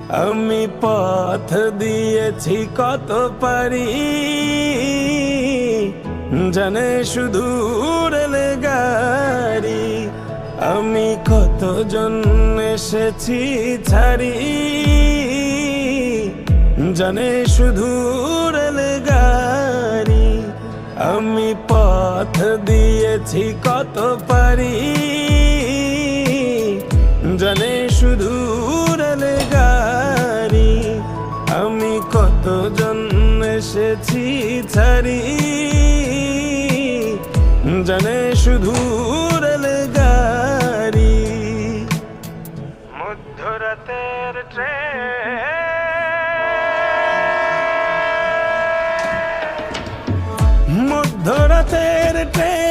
আমি পথ দিয়েছি কত পারি, জানে শুধু রেলগাড়ি। আমি কতজন এসেছি ছাড়ি, জানে শুধু রেলগাড়ি। আমি পথ দিয়েছি কত পারি, জানে শুধু রেলগাড়ি। আমি কতজন এসেছি ছাড়ি, জানে শুধু রেলগাড়ি। মধ্যরাতের ট্রেন, মধ্যরাতের ট্রেন